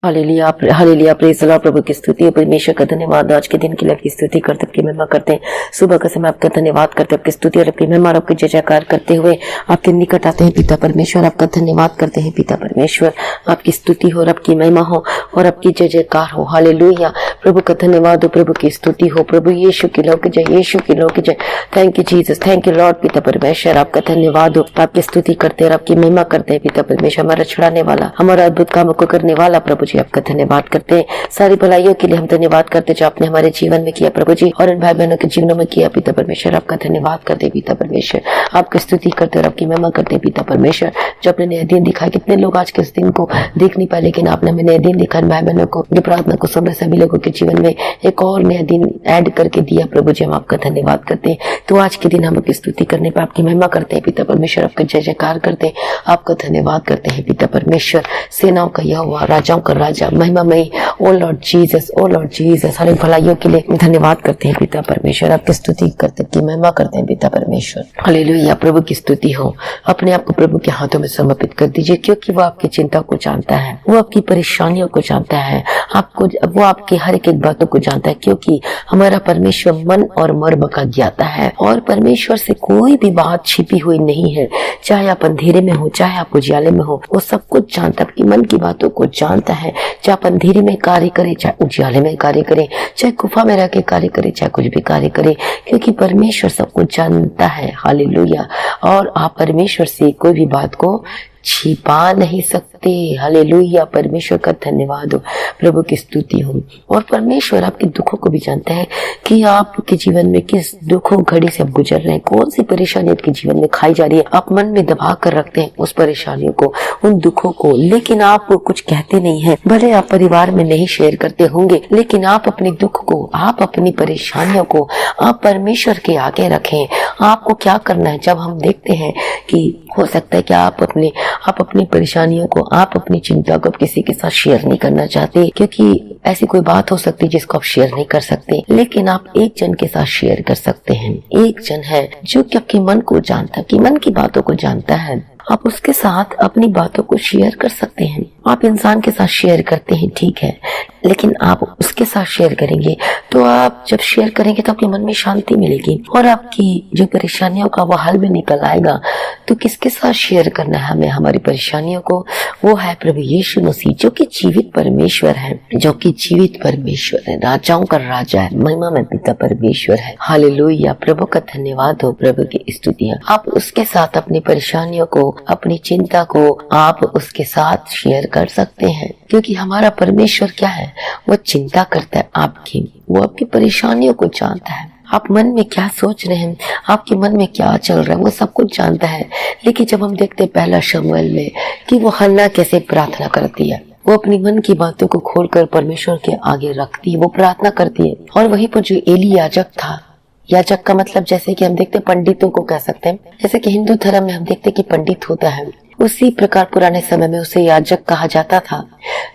Hallelujah hallelujah praise the lord. प्रभु की स्तुति है। परमेश्वर का धन्यवाद। आज के दिन के लिए आपकी स्तुति करते आपकी महिमा करते हैं। सुबह का समय आपका धन्यवाद करते आपकी स्तुति और आपकी महिमा और आपकी जय जयकार करते हुए आपके निकट आते हैं पिता परमेश्वर। आपका धन्यवाद करते हैं पिता परमेश्वर। आपकी स्तुति हो और आपकी महिमा हो और आपकी जय जयकार हो। हालेलुया। प्रभु का धन्यवाद हो, प्रभु की स्तुति हो। प्रभु यीशु की लौ की जय, यीशु की लौ की जय। Thank you Jesus, thank you Lord. पिता परमेश्वर आपका धन्यवाद हो। आपकी स्तुति करते और आपकी महिमा करते हैं पिता परमेश्वर। हमारा छुड़ाने वाला, हमारा अद्भुत कामों को करने वाला प्रभु जी आपका धन्यवाद करते हैं। सारी भलाइयों के लिए हम धन्यवाद करते जो आपने हमारे जीवन में किया प्रभु जी और इन भाई बहनों के जीवनों में किया पिता परमेश्वर। आपका धन्यवाद करते पिता परमेश्वर। आपकी स्तुति करते और आपकी महिमा करते पिता परमेश्वर। जो आपने नया दिन दिखाया, कितने लोग आज के इस दिन को देख नहीं पाए, लेकिन आपने हमें नया दिन दिखा। भाई बहनों को जो प्रार्थना को सुन रहे सभी लोगों के जीवन में एक और नया दिन ऐड करके दिया प्रभु जी, हम आपका धन्यवाद करते हैं। तो आज के दिन हम आपकी स्तुति करने पर आपकी महिमा करते हैं पिता परमेश्वर। आपका जय जयकार करते हैं, आपका धन्यवाद करते हैं पिता परमेश्वर। सेनाओं का यहोवा, राजाओं का राजा, महिमामय ओ लॉर्ड जीसस, ओ लॉर्ड जीसस। हर एक भलाइयों के लिए धन्यवाद करते हैं पिता परमेश्वर। आपकी स्तुति करते हैं, महिमा करते हैं पिता परमेश्वर। हालेलुया। प्रभु की स्तुति हो। अपने आप को प्रभु के हाथों में समर्पित कर दीजिए, क्योंकि वो आपकी चिंता को जानता है, वो आपकी परेशानियों को जानता है, वो आपके हर एक बातों को जानता है, क्योंकि हमारा परमेश्वर मन और मर्म का ज्ञाता है और परमेश्वर से कोई भी बात छिपी हुई नहीं है। चाहे आप अंधेरे में हो, चाहे आप उजियाले में हो, वो सब कुछ जानता है, आपकी मन की बातों को जानता है। चाहे आप अंधेरे में कार्य करें, चाहे उजियाले में कार्य करें, चाहे गुफा में रह के कार्य करें, चाहे कुछ भी कार्य करें, क्योंकि परमेश्वर सब कुछ जानता है। हालेलुया। और आप परमेश्वर से कोई भी बात को छिपा नहीं सकते। हालेलुया। परमेश्वर का धन्यवाद हो, प्रभु की स्तुति हो। और परमेश्वर आपके दुखों को भी जानता है कि आपके जीवन में किस दुखों घड़ी से आप गुजर रहे हैं, कौन सी परेशानी आपके जीवन में खाई जा रही है। आप मन में दबा कर रखते हैं उस परेशानियों को, उन दुखों को, लेकिन आप कुछ कहते नहीं है। भले आप परिवार में नहीं शेयर करते होंगे, लेकिन आप अपने दुख को, आप अपनी परेशानियों को आप परमेश्वर के आगे रखें। आपको क्या करना है, जब हम देखते हैं कि हो सकता है कि आप अपनी परेशानियों को, आप अपनी चिंता को किसी के साथ शेयर नहीं करना चाहते, क्योंकि ऐसी कोई बात हो सकती है जिसको आप शेयर नहीं कर सकते, लेकिन आप एक जन के साथ शेयर कर सकते हैं। एक जन है जो कि आपके मन को जानता है, कि मन की बातों को जानता है। आप उसके साथ अपनी बातों को शेयर कर सकते हैं। आप इंसान के साथ शेयर करते हैं, ठीक है, लेकिन आप उसके साथ शेयर करेंगे तो आप जब शेयर करेंगे तो आपके मन में शांति मिलेगी और आपकी जो परेशानियों का वो हल भी निकल आएगा। तो किसके साथ शेयर करना है हमें हमारी परेशानियों को? वो है प्रभु यीशु मसीह, जो कि जीवित परमेश्वर है, जो कि जीवित परमेश्वर है, राजाओं का राजा है, महिमा में पिता परमेश्वर है। हालेलुया। प्रभु का धन्यवाद हो, प्रभु की स्तुति है। आप उसके साथ अपनी परेशानियों को, अपनी चिंता को आप उसके साथ शेयर कर सकते हैं, क्योंकि हमारा परमेश्वर क्या है, वो चिंता करता है आपकी, वो आपकी परेशानियों को जानता है। आप मन में क्या सोच रहे हैं, आपके मन में क्या चल रहा है, वो सब कुछ जानता है। लेकिन जब हम देखते हैं पहला शमूएल में कि वो हन्ना कैसे प्रार्थना करती है, वो अपनी मन की बातों को खोलकर परमेश्वर के आगे रखती है, वो प्रार्थना करती है। और वहीं पर जो एली याजक था, याजक का मतलब जैसे कि हम देखते पंडितों को कह सकते हैं, जैसे कि हिंदू धर्म में हम देखते कि पंडित होता है, उसी प्रकार पुराने समय में उसे याजक कहा जाता था।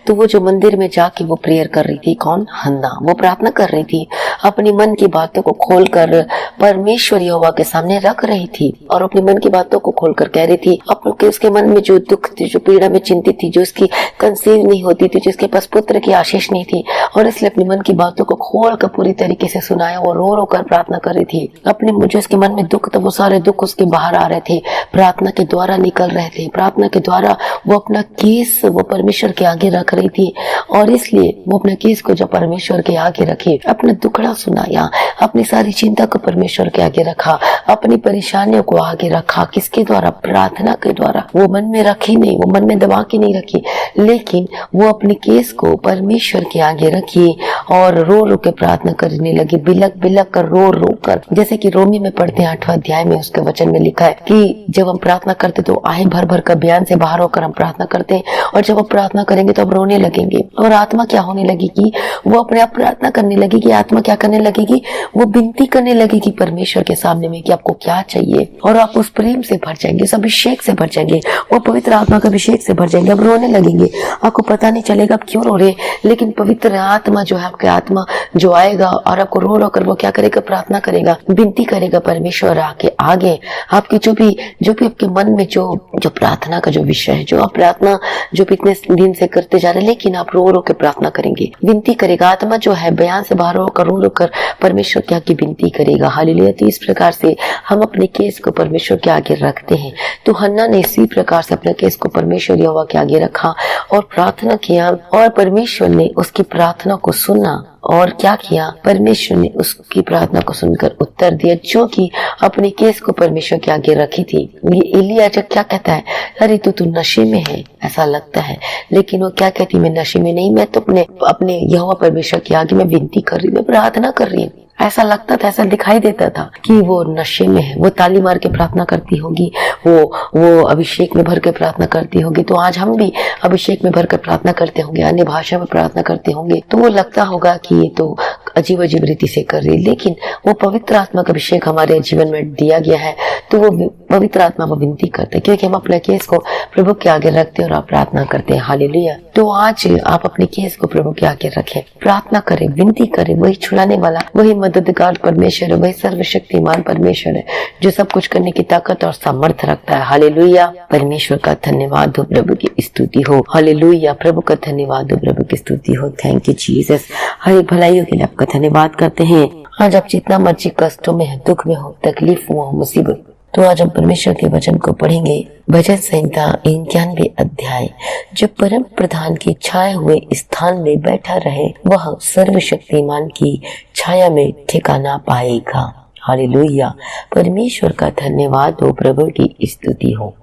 तो वो जो मंदिर में जाके वो प्रेयर कर रही थी, कौन? हन्ना। वो प्रार्थना कर रही थी, अपनी मन की बातों को खोलकर परमेश्वर यहोवा के सामने रख रही थी और अपनी मन की बातों को खोलकर कह रही थी। अपने उसके मन में जो दुख थी, जो पीड़ा में चिंतित थी, जो उसकी कंसीव नहीं होती थी, जिसके पास पुत्र की आशीष नहीं थी, और इसलिए अपनी मन की बातों को खोलकर पूरी तरीके से सुनाया। वो रो रो कर प्रार्थना कर रही थी। अपने मुझे उसके मन में दुख था, वो सारे दुख उसके बाहर आ रहे थे, प्रार्थना के द्वारा निकल रहे थे। प्रार्थना के द्वारा वो अपना केस वो परमेश्वर के आगे रख रही थी, और इसलिए वो अपने केस को जब परमेश्वर के आगे रखी, अपना दुखड़ा सुनाया, अपनी सारी चिंता को परमेश्वर के आगे रखा, अपनी परेशानियों को आगे रखा। किसके द्वारा? प्रार्थना के द्वारा। वो मन में रखी नहीं, वो मन में दबा के नहीं रखी, लेकिन वो अपने केस को परमेश्वर के आगे रखी और रो रो के प्रार्थना करने लगी, बिलक बिलक कर, रो रो कर। जैसे कि रोमी में पढ़ते हैं 8वां अध्याय में, उसके वचन में लिखा है कि जब हम प्रार्थना करते तो आहे भर भर कर बयान से बाहर होकर हम प्रार्थना करते हैं, और जब आप प्रार्थना करेंगे तो आप रोने लगेंगे। और आत्मा क्या होने लगेगी? वो अपने आप प्रार्थना करने लगेगी। आत्मा क्या करने लगेगी? वो विनती करने लगेगी परमेश्वर के सामने में कि आपको क्या चाहिए, और आप उस प्रेम से भर जाएंगे, उस अभिषेक से भर जाएंगे, वो पवित्र आत्मा का अभिषेक से भर जाएंगे। अब रोने लगेंगे, आपको पता नहीं चलेगा आप क्यों रो रहे, लेकिन पवित्र आत्मा जो है, आपके आत्मा जो आएगा और आपको रो रो कर वो क्या करेगा? प्रार्थना करेगा, विनती करेगा परमेश्वर आके आगे। आपकी जो भी आपके मन में जो प्रार्थना का जो विषय है, जो आप प्रार्थना जो इतने दिन से करते जा रहे हैं, लेकिन आप रो रो रो के प्रार्थना करेंगे, विनती करेगा। आत्मा जो है बयान से बाहर होकर रो रो कर परमेश्वर के आगे विनती करेगा। हालेलुया। तो इस प्रकार से हम अपने केस को परमेश्वर के आगे रखते हैं। तो हन्ना ने इसी प्रकार से अपने केस को परमेश्वर यहोवा के आगे रखा और प्रार्थना किया, और परमेश्वर ने उसकी प्रार्थना को सुना। और क्या किया, परमेश्वर ने उसकी प्रार्थना को सुनकर उत्तर दिया, जो कि अपने केस को परमेश्वर के आगे रखी थी। ये एली याजक क्या कहता है, अरे तू नशे में है, ऐसा लगता है। लेकिन वो क्या कहती, मैं नशे में नहीं, मैं तो अपने यहोवा परमेश्वर के आगे मैं विनती कर रही हूँ, मैं प्रार्थना कर रही हूँ। ऐसा लगता था, ऐसा दिखाई देता था कि वो नशे में है, वो ताली मार के प्रार्थना करती होगी, वो अभिषेक में भर के प्रार्थना करती होगी। तो आज हम भी अभिषेक में भर कर प्रार्थना करते होंगे, अन्य भाषा में प्रार्थना करते होंगे, तो वो लगता होगा कि ये तो अजीब अजीब रीति से कर रही है। लेकिन वो पवित्र आत्मा का अभिषेक हमारे जीवन में दिया गया है, तो वो पवित्र आत्मा को विनती करते हैं, क्योंकि हम अपने केस को प्रभु के आगे रखते हैं और आप प्रार्थना करते हैं। हालेलुया। तो आज आप अपने केस को प्रभु के आगे रखें, प्रार्थना करें, विनती करें। वही छुड़ाने वाला, वही मददगार परमेश्वर है, वही सर्वशक्तिमान परमेश्वर है, जो सब कुछ करने की ताकत और सामर्थ्य रखता है। हालेलुया। परमेश्वर का धन्यवाद हो, प्रभु की स्तुति हो। हालेलुया। प्रभु का धन्यवाद हो, प्रभु की स्तुति हो। Thank you Jesus. हर एक भलाइयों के लिए आपका धन्यवाद करते हैं। आज आप जितना मर्जी कष्टों में है, दुख में हो, तकलीफ में हो, मुसीबत, तो आज हम परमेश्वर के वचन को पढ़ेंगे। भजन संहिता 91 अध्याय। जो परम प्रधान की छाए हुए स्थान में बैठा रहे, वह सर्वशक्तिमान की छाया में ठिकाना पाएगा। हालेलुया। परमेश्वर का धन्यवाद हो, प्रभु की स्तुति हो।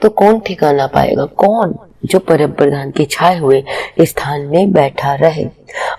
तो कौन ठिकाना पाएगा? कौन? जो परम प्रधान के छाए हुए स्थान में बैठा रहे।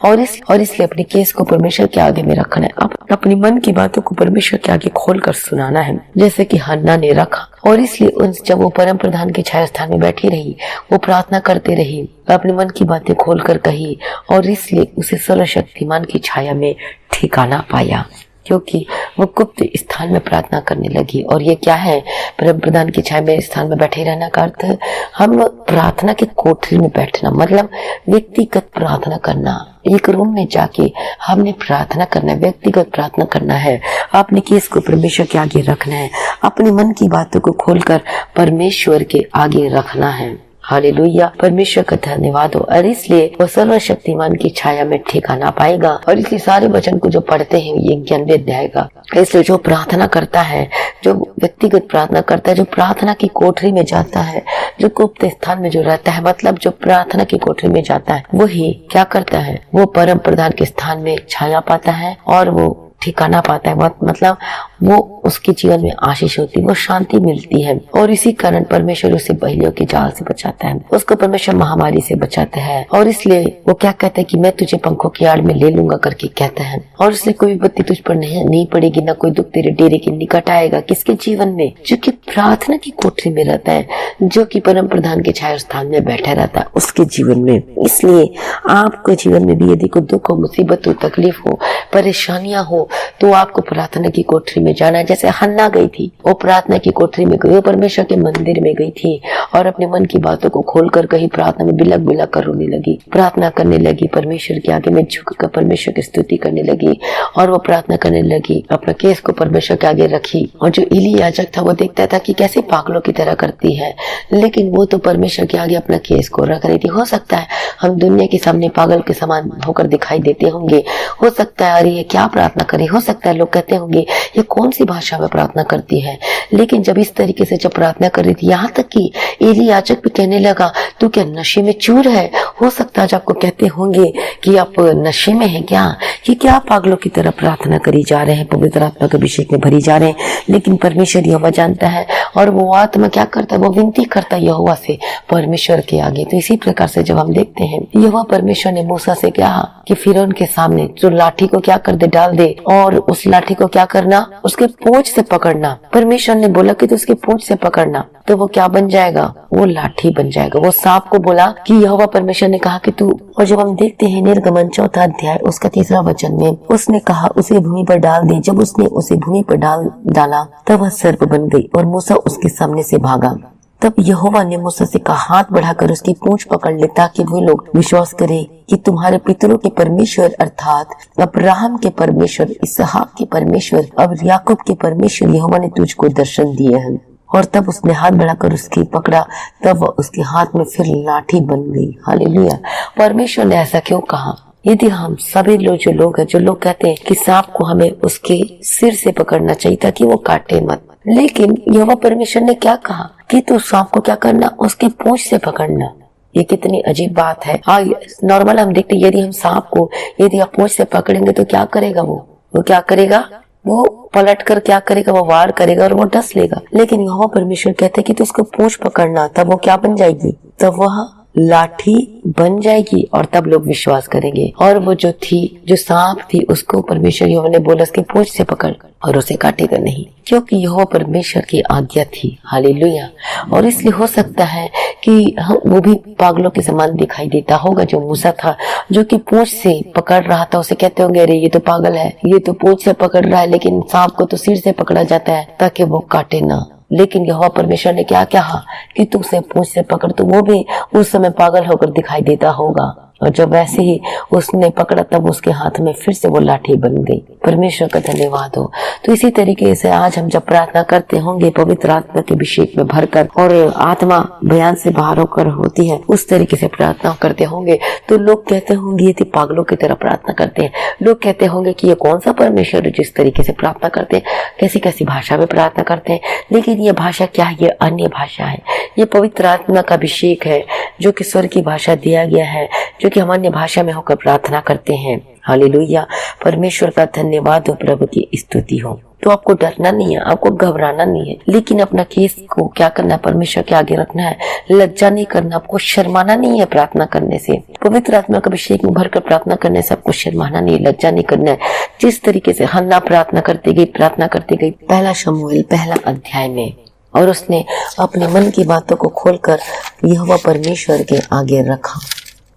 और इसलिए अपने केस को परमेश्वर के आगे में रखना है। आप अपनी मन की बातों को परमेश्वर के आगे खोलकर सुनाना है, जैसे कि हन्ना ने रखा। और इसलिए जब वो परम प्रधान के छाया स्थान में बैठी रही, वो प्रार्थना करते रही, अपने मन की बातें खोलकर कही, और इसलिए उसे सर्वशक्तिमान की छाया में ठिकाना पाया, क्योंकि वो गुप्त स्थान में प्रार्थना करने लगी। और ये क्या है, परम प्रधान की छाया में स्थान में बैठे रहना का अर्थ है हम प्रार्थना के कोठरी में बैठना, मतलब व्यक्तिगत प्रार्थना करना। एक रूम में जाके हमने प्रार्थना करना है, व्यक्तिगत प्रार्थना करना है। अपने केस को परमेश्वर के आगे रखना है, अपने मन की बातों को खोलकर परमेश्वर के आगे रखना है। हालेलुया। परमेश्वर का धन्यवाद हो। और इसलिए वो सर्वशक्तिमान की छाया में ठिकाना पाएगा। और इसलिए सारे वचन को जो पढ़ते हैं ये 91 अध्याय का, इसलिए जो प्रार्थना करता है, जो व्यक्तिगत प्रार्थना करता है, जो प्रार्थना की कोठरी में जाता है, जो गुप्त स्थान में जो रहता है, मतलब जो प्रार्थना की कोठरी में जाता है, वही क्या करता है, वो परम प्रधान के स्थान में छाया पाता है और वो ठिकाना पाता है। मतलब वो उसके जीवन में आशीष होती है, वो शांति मिलती है। और इसी कारण परमेश्वर उसे बहलियों के जाल से बचाता है, उसको परमेश्वर महामारी से बचाता है। और इसलिए वो क्या कहता है कि मैं तुझे पंखों की आड़ में ले लूंगा करके कहता है। और इसलिए कोई विपत्ति तुझ पर नहीं पड़ेगी, ना कोई दुख तेरे डेरे के निकट आएगा। किसके जीवन में? जो कि प्रार्थना की कोठरी में रहता है, जो कि परम प्रधान के छाया स्थान में बैठा रहता है, उसके जीवन में। इसलिए आपके जीवन में भी यदि कोई दुख हो, मुसीबत हो, तकलीफ हो, परेशानियां हो, तो आपको प्रार्थना की कोठरी में जाना है। जैसे हन्ना गई थी, वो प्रार्थना की कोठरी में गई, वो परमेश्वर के मंदिर में गई थी और अपने मन की बातों को खोलकर कहीं प्रार्थना में बिलक बिलक कर रोने लगी, प्रार्थना करने लगी, परमेश्वर के आगे में झुककर परमेश्वर की स्तुति करने लगी। और वो प्रार्थना करने लगी, अपना केस को परमेश्वर के आगे रखी। और जो एली याजक था वो देखता था कि कैसे पागलों की तरह करती है, लेकिन वो तो परमेश्वर के आगे अपना केस को रख रही थी। हो सकता है हम दुनिया के सामने पागल के समान होकर दिखाई देते होंगे, हो सकता है अरे ये क्या प्रार्थना करे, हो सकता है लोग कहते होंगे ये कौन सी भाषा में प्रार्थना करती है। लेकिन जब इस तरीके से जब प्रार्थना कर रही थी, यहाँ तक कि एली याजक भी कहने लगा तू क्या नशे में चूर है। हो सकता है आज आपको कहते होंगे कि आप नशे में हैं क्या, कि क्या पागलों की तरह प्रार्थना करी जा रहे हैं, पवित्र आत्मा के अभिषेक में भरी जा रहे हैं। लेकिन परमेश्वर यहोवा जानता है, और वो आत्मा क्या करता है, वो विनती करता है यहोवा से परमेश्वर के आगे। तो इसी प्रकार से जब हम देखते हैं, यहोवा परमेश्वर ने मूसा से कहा कि फिरौन के सामने जो लाठी को क्या कर दे, डाल दे, और उस लाठी को क्या करना, उसके पूंछ से पकड़ना। परमेश्वर ने बोला कि तो उसके पूंछ से पकड़ना, तो वो क्या बन जाएगा, वो लाठी बन जाएगा। वो सांप को बोला कि यहोवा परमेश्वर ने कहा कि तू, और जब हम देखते हैं निर्गमन 4 अध्याय उसका 3 वचन में उसने कहा उसे भूमि पर डाल दे। जब उसने उसे भूमि पर डाला तब वह सर्प बन गई और मूसा उसके सामने से भागा। तब यहोवा ने मूसा से कहा हाथ बढ़ाकर उसकी पूंछ पकड़ ले, ताकि वो लोग विश्वास करें कि तुम्हारे पितरों के परमेश्वर अर्थात अब्राहम के परमेश्वर, इसहाक के परमेश्वर और याकूब के परमेश्वर यहोवा ने तुझको दर्शन दिए हैं। और तब उसने हाथ बढ़ाकर उसकी पकड़ा, तब वह उसके हाथ में फिर लाठी बन गई। हालेलुया। परमेश्वर ने ऐसा क्यों कहा? यदि हम सभी लोग हैं जो लोग कहते हैं कि सांप को हमें उसके सिर से पकड़ना चाहिए ताकि वो काटे मत, लेकिन यहोवा परमेश्वर ने क्या कहा कि तू सांप को क्या करना, उसके पूंछ से पकड़ना। ये कितनी अजीब बात है। हाँ, नॉर्मल हम देखते यदि हम सांप को यदि आप पूंछ से पकड़ेंगे तो क्या करेगा वो क्या करेगा? वो पलट कर क्या करेगा? वो वार करेगा और वो डस लेगा। लेकिन यहोवा परमेश्वर कहते हैं कि तू उसको पूंछ पकड़ना, तब वो क्या बन जाएगी? तब वह लाठी बन जाएगी और तब लोग विश्वास करेंगे। और वो जो सांप थी उसको परमेश्वर यहोवा ने बोला उसकी पूंछ से पकड़ और उसे काटेगा नहीं, क्योंकि यहोवा परमेश्वर की आज्ञा थी। हालेलुया। और इसलिए हो सकता है कि वो भी पागलों के समान दिखाई देता होगा। जो मूसा था जो कि पूंछ से पकड़ रहा था, उसे कहते होंगे अरे ये तो पागल है, ये तो पूंछ से पकड़ रहा है, लेकिन सांप को तो सिर से पकड़ा जाता है ताकि वो काटे ना। लेकिन यहोवा परमेश्वर ने क्या कहा कि तू उसे पूंछ से पकड़, तो वो भी उस समय पागल होकर दिखाई देता होगा। और जब वैसे ही उसने पकड़ा तब उसके हाथ में फिर से वो लाठी बन गई। परमेश्वर का धन्यवाद हो। तो इसी तरीके से आज हम जब प्रार्थना करते होंगे पवित्र आत्मा के अभिषेक में भरकर और आत्मा बयान से बाहर होकर होती है, उस तरीके से प्रार्थना करते होंगे तो लोग कहते होंगे ये पागलों की तरह प्रार्थना करते हैं। लोग कहते होंगे कि ये कौन सा परमेश्वर है जिस तरीके से प्रार्थना करते हैं, कैसी कैसी भाषा में प्रार्थना करते हैं। लेकिन ये भाषा क्या है? ये अन्य भाषा है। ये पवित्र आत्मा का अभिषेक है जो कि स्वर की भाषा दिया गया है, जो कि हम अन्य भाषा में होकर प्रार्थना करते हैं। हालेलुया। परमेश्वर का धन्यवाद हो, प्रभु की स्तुति हो। तो आपको डरना नहीं है, आपको घबराना नहीं है, लेकिन अपना केस को क्या करना है? परमेश्वर के आगे रखना है। लज्जा नहीं करना, आपको शर्माना नहीं है प्रार्थना करने से। पवित्र आत्मा का अभिषेक में भरकर प्रार्थना करने से आपको शर्माना नहीं है, लज्जा नहीं करना है। जिस तरीके से हन्ना प्रार्थना करती गई पहला शमूएल पहला अध्याय में, और उसने अपने मन की बातों को खोलकर यहोवा परमेश्वर के आगे रखा।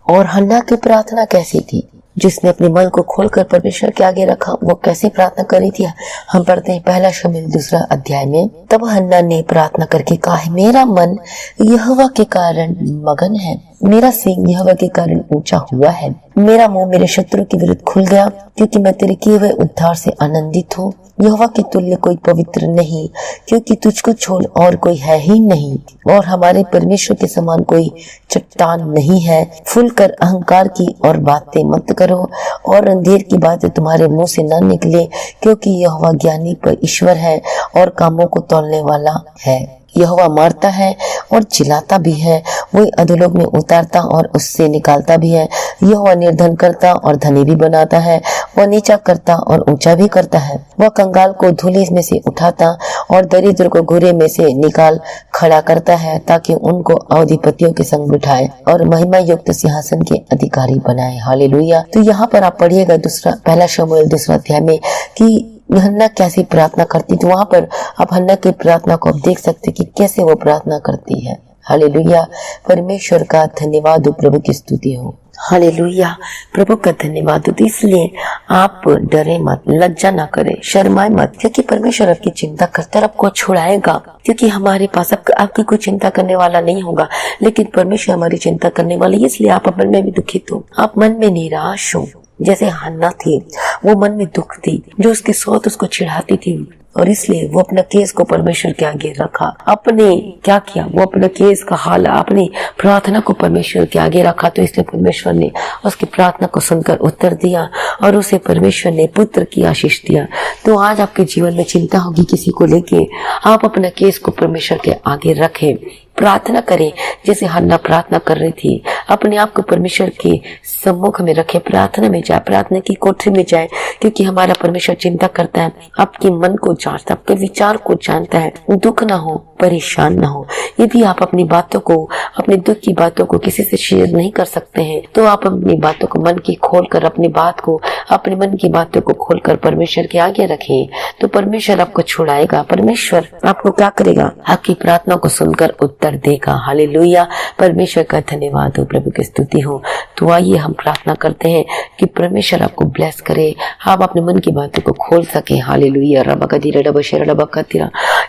और हन्ना की प्रार्थना कैसी थी? जिसने अपने मन को खोलकर परमेश्वर के आगे रखा, वो कैसे प्रार्थना करी थी? हम पढ़ते हैं पहला शमूएल दूसरा अध्याय में। तब हन्ना ने प्रार्थना करके कहा, मेरा मन यहोवा के कारण मगन है, मेरा सींग यहोवा के कारण ऊंचा हुआ है, मेरा मुंह मेरे शत्रु के विरुद्ध खुल गया, क्योंकि मैं तेरे किए हुए उद्धार से आनंदित हूँ। यहोवा के तुल्य कोई पवित्र नहीं, क्योंकि तुझको छोड़ और कोई है ही नहीं, और हमारे परमेश्वर के समान कोई चट्टान नहीं है। फूल कर अहंकार की और बातें मत करो, और अंधेर की बातें तुम्हारे मुंह से न निकले, क्योंकि यहोवा ज्ञानी पर ईश्वर है और कामों को तौलने वाला है। यहोवा मारता है और चिल्लाता भी है, वही अधोलोक में उतारता और उससे निकालता भी है। यहोवा निर्धन करता और धनी भी बनाता है, वह नीचा करता और ऊंचा भी करता है। वह कंगाल को धूलि में से उठाता और दरिद्र को घुरे में से निकाल खड़ा करता है, ताकि उनको अधिपतियों के संग बिठाए और महिमा युक्त सिंहासन के अधिकारी बनाए। हालेलुया। तो यहाँ पर आप पढ़िएगा पहला शमूएल दूसरा अध्याय में कि हन्ना कैसी प्रार्थना करती। तो वहां पर आप हन्ना की प्रार्थना को आप देख सकते कि कैसे वो प्रार्थना करती है। हालेलुया। परमेश्वर का धन्यवाद हो, प्रभु की स्तुति हो। हालेलुया। प्रभु का धन्यवाद हो। इसलिए आप डरे मत, लज्जा ना करें, शर्माए मत, क्योंकि परमेश्वर आपकी चिंता करता है, आपको छुड़ाएगा। क्योंकि हमारे पास आपकी कोई चिंता करने वाला नहीं होगा, लेकिन परमेश्वर हमारी चिंता करने वाली है। इसलिए आप मन में भी दुखित हो, आप मन में निराश हो। जैसे हन्ना थी, वो मन में दुख थी, जो उसकी सौत उसको चिढ़ाती थी, और इसलिए वो अपना केस को परमेश्वर के आगे रखा। अपने क्या किया? वो अपने केस का हाल, अपनी प्रार्थना को परमेश्वर के आगे रखा। तो इसलिए परमेश्वर ने उसकी प्रार्थना को सुनकर उत्तर दिया और उसे परमेश्वर ने पुत्र की आशीष दिया। तो आज आपके जीवन में चिंता होगी किसी को लेके, आप अपना केस को परमेश्वर के आगे रखें, प्रार्थना करें जैसे हन्ना प्रार्थना कर रही थी। अपने आप को परमेश्वर के सम्मुख में रखे, प्रार्थना में जाए, प्रार्थना की कोठरी में जाए, क्योंकि हमारा परमेश्वर चिंता करता है, आपके मन को जानता है, आपके विचार को जानता है। दुख ना हो, परेशान ना हो। यदि आप अपनी बातों को, अपने दुख की बातों को किसी से शेयर नहीं कर सकते हैं, तो आप अपनी बातों को मन की खोलकर, अपनी बात को, अपने मन की बातों को खोलकर परमेश्वर के आगे रखें, तो परमेश्वर आपको छुड़ाएगा। परमेश्वर आपको क्या करेगा? आपकी प्रार्थना को सुनकर उत्तर देगा। हालेलुया। परमेश्वर का धन्यवाद हो, प्रभु की स्तुति हो। तो आइए हम प्रार्थना करते हैं कि परमेश्वर आपको ब्लेस करे, आप अपने मन की बातों को खोल सके। हालेलुया।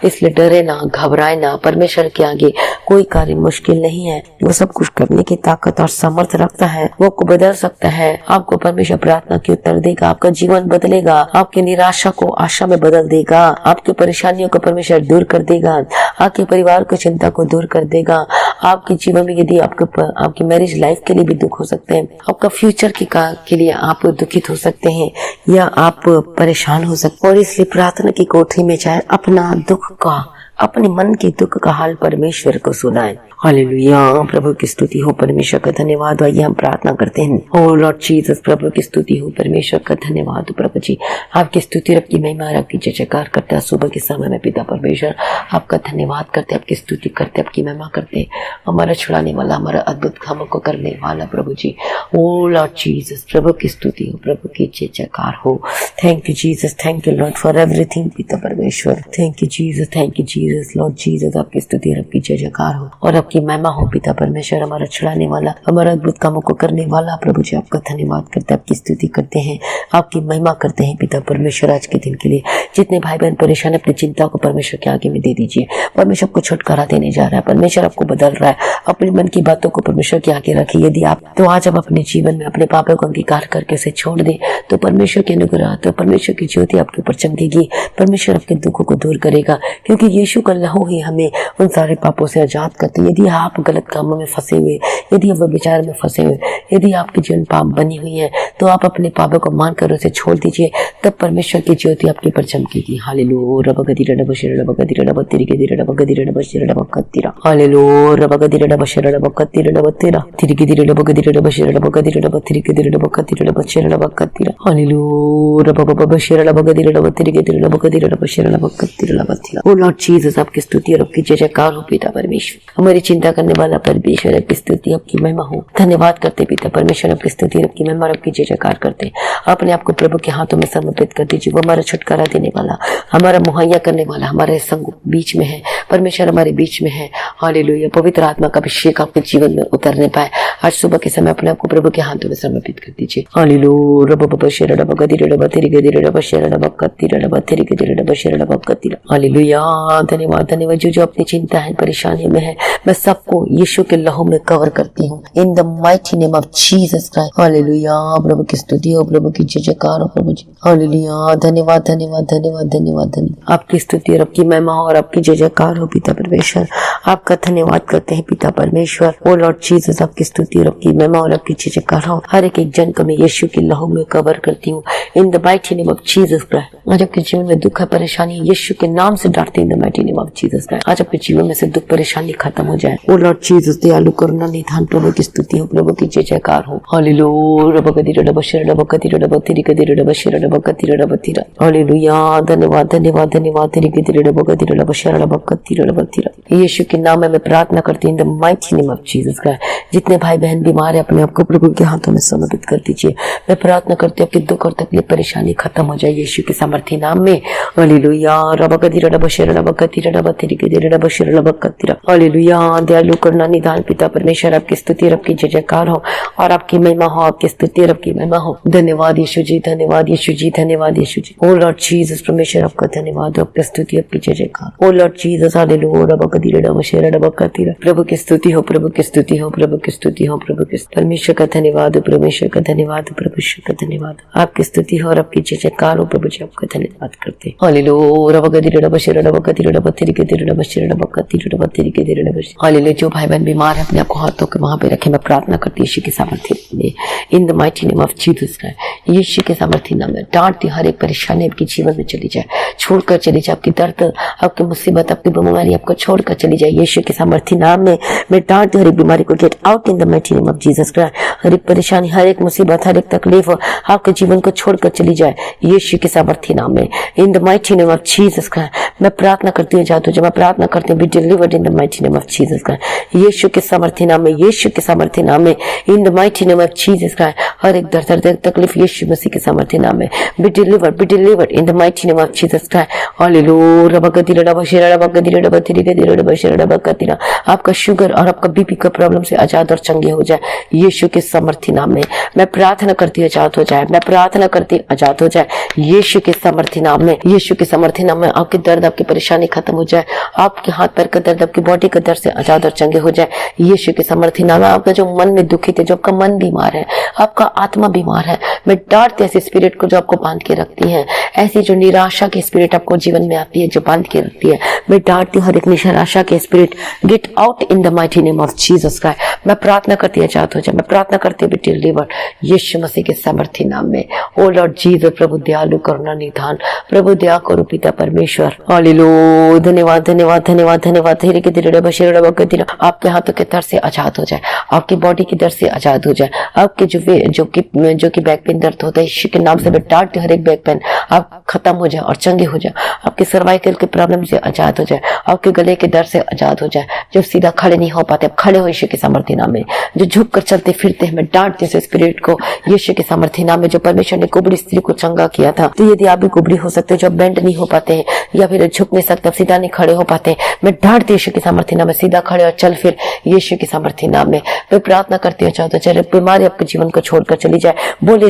इसलिए डरे ना, घबराए ना। परमेश्वर के आगे कोई कार्य मुश्किल नहीं है। वो सब कुछ करने की ताकत और सामर्थ्य रखता है। वो को बदल सकता है। आपको परमेश्वर प्रार्थना की उत्तर देगा, आपका जीवन बदलेगा, आपकी निराशा को आशा में बदल देगा, आपकी परेशानियों को परमेश्वर दूर कर देगा, आपके परिवार की चिंता को दूर कर देगा। आपके जीवन में यदि आपकी मैरिज लाइफ के लिए भी दुख हो सकते हैं, आपका फ्यूचर के लिए आप दुखित हो सकते हैं या आप परेशान हो सकते हैं। और इसलिए प्रार्थना की कोठरी में चाहे अपना दुख का, अपने मन के दुख का हाल परमेश्वर को सुनाए। हालेलुया, प्रभु की स्तुति हो, परमेश्वर का धन्यवाद। आइए हम प्रार्थना करते हैं। ओ लॉर्ड जीसस, प्रभु की स्तुति हो, परमेश्वर का धन्यवाद। प्रभु जी आपकी स्तुति, आपकी महिमा, आपकी जय जयकार करते हैं। सुबह के समय में पिता परमेश्वर आपका धन्यवाद करते, आपकी स्तुति करते, आपकी महिमा करते। हमारा छुड़ाने वाला, हमारा अद्भुत कामों को करने वाला प्रभु जी। ओ लॉर्ड जीसस, प्रभु की स्तुति हो, प्रभु की जय जयकार हो। Thank you Jesus, thank you Lord for everything पिता परमेश्वर। Thank you Jesus, thank you Jesus, Lord Jesus आपकी स्तुति और आपकी जय जयकार हो और आपकी महिमा हो पिता परमेश्वर। हमारा छुड़ाने वाला, हमारा अद्भुत कामों को करने वाला प्रभु जी आपका धन्यवाद करते हैं, आपकी स्तुति करते हैं, आपकी महिमा करते हैं पिता परमेश्वर। आज के दिन के लिए जितने भाई बहन परेशान अपनी चिंता को परमेश्वर के आगे में दे दीजिए। परमेश्वर आपको छुटकारा देने जा रहा है, परमेश्वर आपको बदल रहा है। अपने मन की बातों को परमेश्वर के आगे रखिए। यदि आप तो आज आप अपने जीवन में अपने पापों को अंगीकार करके उसे छोड़ दें तो परमेश्वर के अनुग्रह, तो परमेश्वर की ज्योति आपके ऊपर चमकेगी। परमेश्वर आपके दुखों को दूर करेगा, क्योंकि यीशु का लहू ही हमें उन सारे पापों से आजाद करते। यदि आप गलत कामों में फंसे हुए, यदि आप विचार में फंसे हुए, यदि आपकी जीवन पाप बनी हुई है, तो आप अपने पापों को मानकर उसे छोड़ दीजिए, तब परमेश्वर की ज्योति आपके ऊपर चमकेगी। हालेलुया, रबगदिर रबशिर रबगदिर रबतिरगिदिर रबगदिर रबशिर रबकतिरा। हालेलुया, रबगदिर रबशिर रबकतिर रबतिरा। तिरगिदिर रबगदिर रबशिर रबगदिर रबतिरगिदिर रबकतिर रबशिर रबकतिरा। हालेलुया, रबबबशिर रबगदिर रबतिरगिदिर रबगदिर रबशिर रबकतिर रबतिरा। ओ लॉर्ड जीसस, आपकी स्तुति और आपकी जय जयकार हो पिता परमेश्वर। हमारी चिंता करने वाला परमेश्वर, आपकी स्तुति आपकी महिमा हो। धन्यवाद करते पिता परमेश्वर, आपकी स्तुति आपकी महिमा आपकी जय जयकार करते। अपने आपको प्रभु के हाथों में समर्पित कर दीजिए। वो हमारा छुटकारा देने वाला, हमारा मुहैया करने वाला, हमारे संग बीच में है परमेश्वर, हमारे बीच में है। हालेलुया, पवित्र आत्मा का अभिषेक आपके जीवन में उतरने पाए। आज सुबह के समय अपने आपको प्रभु के हाथों में समर्पित कर दीजिए। हालेलुया, रबबबशिर रबगदिर रबतिरगिदिर रबशिर रबकतिर रबतिरगिदिर रबशिर रबकतिरा। हालेलुया, धन्यवाद धन्यवाद। जो अपनी चिंता है, परेशानी में है, मैं सबको यीशु के लहू में कवर करती हूँ in the mighty name of Jesus Christ. Hallelujah, प्रभु की स्तुति हो, प्रभु की जय जयकार हो प्रभु जी। हालेलुया, धन्यवाद धन्यवाद धन्यवाद धन्यवाद धन्यवाद। आपकी स्तुति और आपकी महिमा और आपकी जय जयकार हो पिता परमेश्वर। आपका धन्यवाद करते हैं पिता परमेश्वर। ओ लॉर्ड जीसस, आपकी स्तुति और आपकी महिमा और आपकी जय जयकार हो। हर एक जन को मैं यीशु के लहू में कवर करती हूँ in the mighty name of Jesus Christ. आज आपके जीवन में दुख है, परेशानी, यीशु के नाम से डांटते इन the mighty name of Jesus Christ. आज आपके जीवन में से दुख परेशानी खत्म हो जाए। ओ लॉर्ड जीसस, दयालु करुणा निधान प्रभु की स्तुति हो, प्रभु की जय जयकार हो। हालेलुया, रबगदिर रबशिर रबकतिर रबतिरगिदिर रबशिर रबकतिर रबतिरा। हालेलुया, धन्यवाद धन्यवाद धन्यवाद। तिरगिदिर रबगदिर रबशिर रबकतिर रबतिरा। यीशु के नाम में मैं प्रार्थना करती हूं इन the mighty name of Jesus Christ. जितने भाई बहन बीमार है, अपने आप को प्रभु के हाथों में समर्पित कर दीजिए। मैं प्रार्थना करती हूं कि दुख और तकलीफ परेशानी खत्म हो जाए यीशु के सामर्थ्य नाम में। हालेलुया, रबगदिर रबशिर रबकतिर रबतिरगिदिर रबशिर रबकतिरा। हालेलुया, दयालु करुणा निधान पिता परमेश्वर, आपकी स्तुति और आपकी जय जयकार हो और आपकी महिमा हो, आपकी स्तुति और आपकी महिमा हो। धन्यवाद यीशु जी, धन्यवाद यीशु जी, धन्यवाद यीशु जी। ओ लॉर्ड जीसस परमेश्वर, आपका धन्यवाद, आपकी स्तुति आपकी जय जयकार। ओ लॉर्ड जीसस, हालेलुया, रबगदिर रबशिर रबकतिरा। प्रभु की स्तुति हो, प्रभु की स्तुति हो, प्रभु की स्तुति हो, प्रभु की परमेश्वर का धन्यवाद, परमेश्वर का धन्यवाद, परमेश्वर का धन्यवाद। आपकी स्तुति हो और आपकी जय जयकार हो प्रभु जी, आपका धन्यवाद करते। हालेलुया, रबगदिर रबशिर रबकतिर रबतिरगिदिर रबशिर रबकतिर रबतिरगिदिर रबशिर। हालेलुया, जो भाई बहन बीमार है अपने आप को हाथों के वहां पे रखे। मैं प्रार्थना करती यीशु के सामर्थ्य में in the mighty name of Jesus Christ. यीशु के सामर्थ्य नाम में डांटती हर एक परेशानी आपके जीवन में चली जाए, छोड़कर चली जाए। आपकी दर्द, आपकी मुसीबत, आपकी बीमारी आपको छोड़कर चली जाए यीशु के सामर्थ्य नाम में। मैं डांटती हर एक बीमारी को, get out in the mighty name of Jesus Christ. हर एक परेशानी, हर एक मुसीबत, हर एक तकलीफ आपके जीवन को छोड़कर चली जाए यीशु के सामर्थ्य नाम में in the mighty name of Jesus Christ. मैं प्रार्थना करती हूँ जादू, जब मैं प्रार्थना करती हूँ be delivered in the mighty name of Jesus Christ. यीशु के सामर्थ्य नाम में, यीशु के सामर्थ्य नाम में in the mighty name of Jesus Christ. हर एक दर्द, हर एक तकलीफ यीशु मसीह के सामर्थ्य नाम में be delivered in the mighty name of Jesus Christ. Hallelujah. आपका शुगर और आपका बीपी का प्रॉब्लम से आजाद और चंगे हो जाए यीशु के सामर्थ्य नाम में। मैं प्रार्थना करती आजाद हो जाए, मैं प्रार्थना करती आजाद हो जाए यीशु के सामर्थ्य नाम में। यीशु के सामर्थ्य नाम में आपके दर्द, आपकी परेशानी खत्म हो जाए, आपके हाथ पैर का दर्द, आपकी बॉडी का दर्द से आजाद और चंगे हो जाए यीशु के सामर्थ्य नाम में। आपका जो मन में दुखित है, जो आपका मन बीमार है, आपका आत्मा बीमार है, मैं डांटती ऐसी स्पिरिट को जो आपको बांध के रखती है, ऐसी जो निराशा की स्पिरिट आपको जीवन में आती है, जो बांध के रखती है, मैं डांटती हूँ हर एक निराशा की spirit, gate out in the mighty name of Jesus Christ. मैं प्रार्थना करती है आजाद हो जाए, मैं प्रार्थना करती हूँ बी डिलीवर्ड यीशु मसीह के सामर्थ्य नाम में। ओ लॉर्ड जीसस, प्रभु दयालु करुणा निधान, प्रभु दया करो पिता परमेश्वर। हालेलुया। धन्यवाद धन्यवाद धन्यवाद धन्यवाद। आपके हाथों के दर्द से आजाद हो जाए, आपकी बॉडी की दर्द से आजाद हो जाए, आपके जो कि बैक पेन दर्द होता है यीशु के नाम से मैं डांटती हूँ हर एक बैक पेन आप खत्म हो जाए और चंगे हो जाए, आपके सर्वाइकल के प्रॉब्लम से आजाद हो जाए, आपके गले के दर्द से आजाद हो जाए। जो सीधा खड़े नहीं हो पाते अब खड़े हो यीशु के सामर्थ्य नाम में। जो झुक कर चलते फिरते हैं मैं डांटती हूँ स्पिरिट को यीशु के सामर्थ्य नाम में। जो परमेश्वर ने कुबड़ी स्त्री को चंगा किया था, तो यदि आप भी कुबड़ी हो सकते, जो बेंड नहीं हो पाते हैं या फिर झुक नहीं सकते, सीधा नहीं खड़े हो पाते, मैं डांटती हूँ यीशु के सामर्थ्य नाम में। सीधा खड़े और चल फिर यीशु के सामर्थ्य नाम में। मैं प्रार्थना करती हूँ चाहता चले बीमारी आपके जीवन को छोड़कर चली जाए। बोले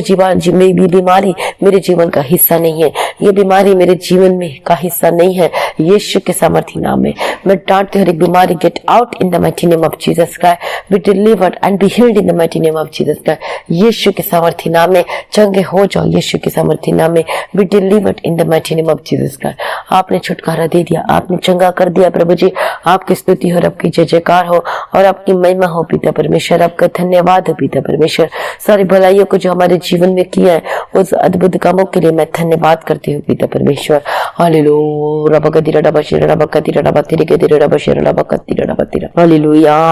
मेरी बीमारी मेरे जीवन का हिस्सा नहीं है, ये बीमारी मेरे जीवन में का हिस्सा नहीं है यीशु के सामर्थ्य नाम में। मैं डांटती हूँ हर एक बीमारी get out in the mighty name of Jesus Christ, be delivered and be healed in the mighty name of Jesus Christ. यीशु के सामर्थ्य नाम में चंगे हो जाओ यीशु के सामर्थ्य नाम में, be delivered in the mighty name of Jesus Christ. आपने छुटकारा दे दिया, आपने चंगा कर दिया प्रभु जी। आपकी स्तुति हो, आपकी जय जयकार हो और आपकी महिमा हो पिता परमेश्वर। आपका धन्यवाद हो पिता परमेश्वर। सारी भलाइयों को जो हमारे जीवन में किया है उस अद्भुत कामों के लिए मैं धन्यवाद करती हूँ पिता परमेश्वर। हालेलुया।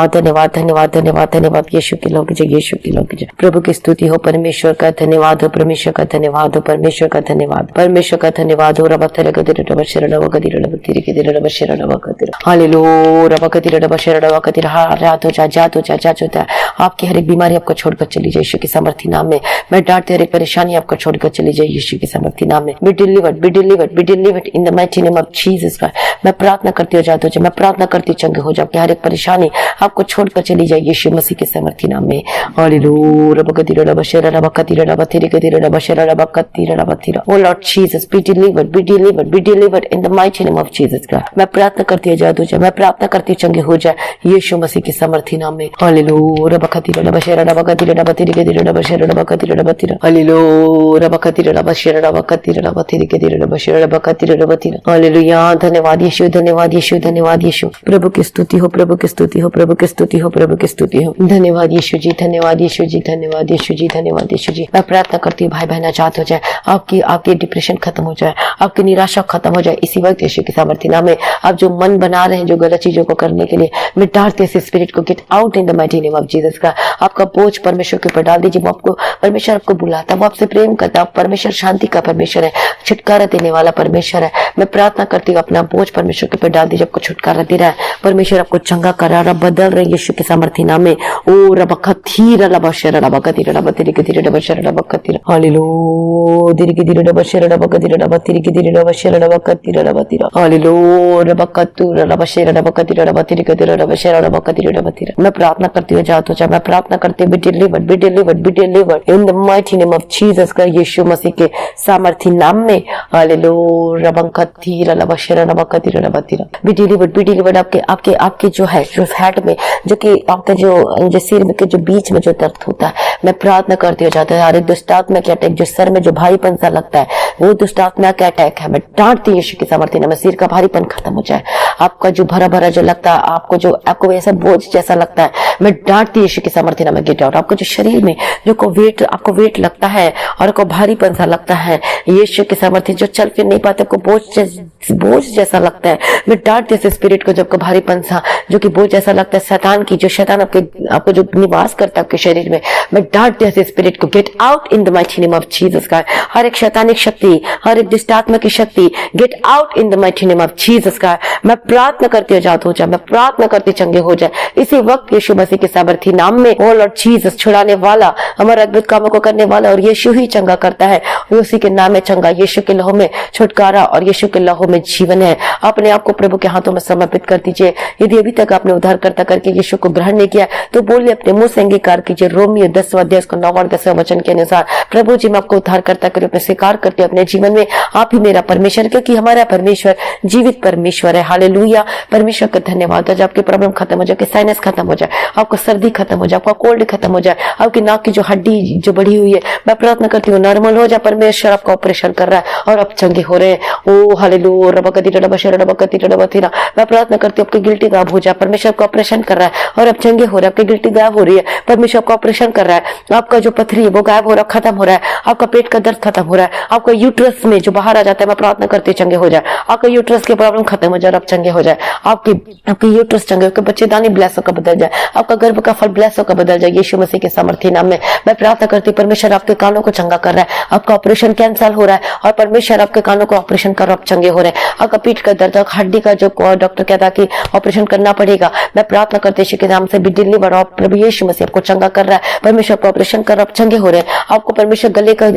धन्यवाद धन्यवाद धन्यवाद धन्यवाद यीशु के लोग जय, यीशु के लोग जय। प्रभु की स्तुति हो, परमेश्वर का धन्यवाद हो, परमेश्वर का धन्यवाद हो, परमेश्वर का धन्यवाद, परमेश्वर का धन्यवाद हो। आपकी हर एक बीमारी आपको छोड़कर चली जाए यीशु के सामर्थ्य नाम में। मैं डांटती हर एक परेशानी आपको छोड़कर चली जाए यीशु के सामर्थ्य नाम में। Be delivered in the mighty name of Jesus Christ. मैं प्रार्थना करती हूँ जादू, मैं प्रार्थना करती हूँ चंगे हो जाओ, हर एक परेशानी आपको छोड़कर चली जाए यीशु मसीह के सामर्थ्य नाम में। Hallelujah. Oh lord Jesus, be delivered in the mighty name of Jesus Christ. मैं प्रार्थना करती हूँ जादू, मैं प्रार्थना करती हूँ चंगे हो जाए यीशु मसीह के सामर्थ्य नाम में। हालेलुया। धन्यवाद यीशु, धन्यवाद यीशु, धन्यवाद यीशु। प्रभु की स्तुति हो, प्रभु की स्तुति हो, प्रभु की स्तुति हो, प्रभु की स्तुति हो। धन्यवाद यीशु जी, धन्यवाद यीशु जी, धन्यवाद यीशु जी, धन्यवाद यीशु जी। मैं प्रार्थना करती हूँ भाई बहन आजाद हो जाए, आपकी डिप्रेशन खत्म हो जाए, आपकी निराशा खत्म हो जाए इसी वक्त यीशु के सामर्थ्य नाम में। आप जो मन बना रहे हैं जो गलत चीजों को करने के लिए, मैं डांटती हूँ स्पिरिट को get out in the mighty name of Jesus का। आपका बोझ परमेश्वर के ऊपर डाल दीजिए। वो आपको परमेश्वर आपको बुलाता है, वो आपसे प्रेम करता है। परमेश्वर शांति का परमेश्वर है, छुटकारा देने वाला परमेश्वर है। मैं प्रार्थना करती हूँ अपना बोझ परमेश्वर के ऊपर डाल दीजिए। आपको छुटकारा दे रहा है परमेश्वर, आपको चंगा कर रहा है, बदल रहे यीशु के सामर्थ्य नाम में। ओ रबखतीर लबशर लबकतीर लबतीर लबशर लबकतीर। हालेलुया। दिरगिदिर लबशर लबकतीर लबतीर लबशर लबकतीर लबतीर। हालेलुया। रबकतूर लबशर लबकतीर लबतीर लबशर लबकतीर लबतीर। मैं प्रार्थना करती हूँ जातो जा, मैं प्रार्थना करती हूँ be delivered in the mighty name of Jesus का यीशु मसीह के सामर्थ्य नाम में। हालेलुया। रबकतीर लबशर लबकतीर लबतीर। बी डिलीवर्ड आपके जो है जो फैट में जो कि आपका जो सिर में के जो बीच में जो दर्द होता है, मैं प्रार्थना करती हूँ जाता है हर एक दुष्ट आत्मा के अटैक, जो सर में जो भारीपन सा लगता है वो दुष्ट आत्मा का अटैक है। मैं डांटती हूँ यीशु के सामर्थ्य नाम में। सिर का भारीपन खत्म हो जाए, आपका जो भरा भरा जो लगता है, आपको ऐसा बोझ जैसा लगता है, मैं डांटती हूँ यीशु के सामर्थ्य नाम में। Get out. आपको जो शरीर में जो आपको वेट लगता है और आपको भारीपन सा लगता है यीशु के सामर्थ्य, जो चल फिर नहीं पाते, आपको बोझ बोझ जैसा लगता है, मैं डांट जैसे स्पिरिट को, जब भारीपन सा जो कि बोझ जैसा लगता है, शैतान की जो शैतान आपको जो निवास करता है आपके शरीर में, मैं डांट जैसे स्पिरिट को get out in the mighty name of Jesus का। हर एक शैतानिक शक्ति, हर एक दुष्ट आत्मा की शक्ति gate out in the mighty name of Jesus का। मैं प्रार्थना करती आजाद हो जाए, मैं प्रार्थना करती चंगे हो जाए इसी वक्त यीशु मसीह के सामर्थी नाम में। ओ लॉर्ड जीसस, छुड़ाने वाला, हमारे अद्भुत कामों को करने वाला, और यीशु ही चंगा करता है, उसी के नाम में चंगा। यीशु के लहू में छुटकारा और यीशु के लहू में जीवन है। अपने आप को प्रभु के हाथों में समर्पित कर दीजिए। यदि अभी तक आपने उद्धारकर्ता करके यीशु को ग्रहण नहीं किया तो बोलिए, अपने मुंह से अंगीकार कीजिए। रोमियो 10वां अध्याय 9 और 10वां वचन के अनुसार, प्रभु जी मैं आपको उद्धारकर्ता के रूप में स्वीकार करते हैं अपने जीवन में। आप ही मेरा परमेश्वर, क्योंकि हमारा परमेश्वर जीवित परमेश्वर है। हालेलुया। परमेश्वर का धन्यवाद। आज आपकी प्रॉब्लम खत्म हो जाए, आपकी साइनस खत्म हो जाए, आपको सर्दी खत्म हो जाए, आपका कोल्ड खत्म हो जाए, आपकी नाक की जो हड्डी जो बढ़ी हुई है, मैं प्रार्थना करती हूँ नॉर्मल हो जाए। परमेश्वर आपका ऑपरेशन कर रहा है और आप चंगे हो रहे हैं। ओ हालेलुया। रबकती रबशर रबकती रबतीरा, मैं प्रार्थना करती हूँ आपकी गिल्टी गायब हो जाए। परमेश्वर आपका ऑपरेशन कर रहा है और आप चंगे हो रहे हैं। आपकी गिल्टी गायब हो रही है, परमेश्वर आपका ऑपरेशन कर रहा है। आपका जो पथरी है वो गायब हो रहा है, खत्म हो रहा है। आपका पेट का दर्द खत्म हो रहा है। आपका यूट्रस में जो बाहर आ जाता है, मैं प्रार्थना करती हूँ चंगे हो जाए। आपका यूट्रस की प्रॉब्लम खत्म हो जाए, आप चंगे हो जाए। आपकी यूट्रस चंगे, आपके बच्चेदानी ब्लेस होकर बदल जाए, आपका गर्भ का फल ब्लेस होकर बदल जाए यीशु मसीह के सामर्थी नाम में। मैं प्रार्थना करती हूँ परमेश्वर आपके कानों को चंगा कर रहा है, आपका ऑपरेशन कैंसिल हो रहा है और परमेश्वर आपके कानों को ऑपरेशन कर रहा है, आप चंगे हो रहे हैं। आपका पीठ का दर्द, हड्डी का जो डॉक्टर कहता कि ऑपरेशन करना पड़ेगा, मैं प्रार्थना करते यीशु के नाम से भी डिलीवर और प्रभु यीशु मसीह आपको चंगा कर रहा है। परमेश्वर आपको ऑपरेशन कर रहा है, आप चंगे हो रहे हैं। आपको परमेश्वर